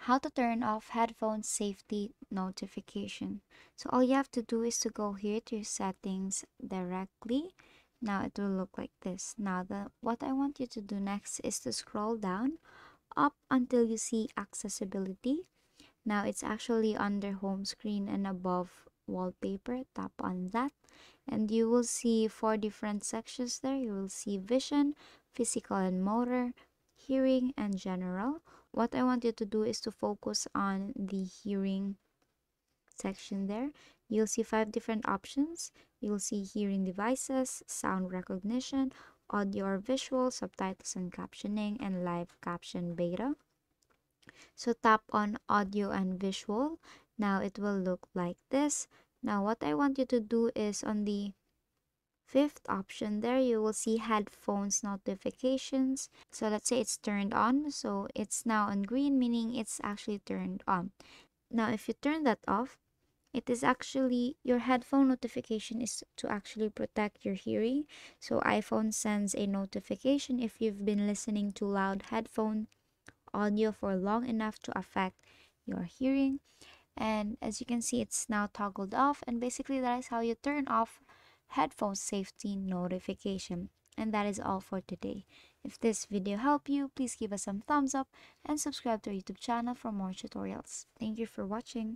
how to turn off headphone safety notification. So all you have to do is to go here to your settings directly. Now it will look like this. Now what I want you to do next is to scroll down up until you see accessibility. Now it's actually under home screen and above wallpaper. Tap on that and you will see four different sections there. You will see vision, physical and motor, hearing, and general. What I want you to do is to focus on the hearing section there. You'll see five different options. You'll see hearing devices, sound recognition, audio or visual, subtitles and captioning, and live caption beta. So tap on audio and visual. Now it will look like this. Now what I want you to do is on the fifth option there, you will see headphones notifications. So let's say it's turned on. So it's now on green, meaning it's actually turned on. Now if you turn that off, it is actually your headphone notification is to actually protect your hearing. So iPhone sends a notification if you've been listening to loud headphone audio for long enough to affect your hearing. And as you can see, it's now toggled off, and basically that is how you turn off headphone safety notification. And that is all for today. If this video helped you, please give us some thumbs up and subscribe to our YouTube channel for more tutorials. Thank you for watching.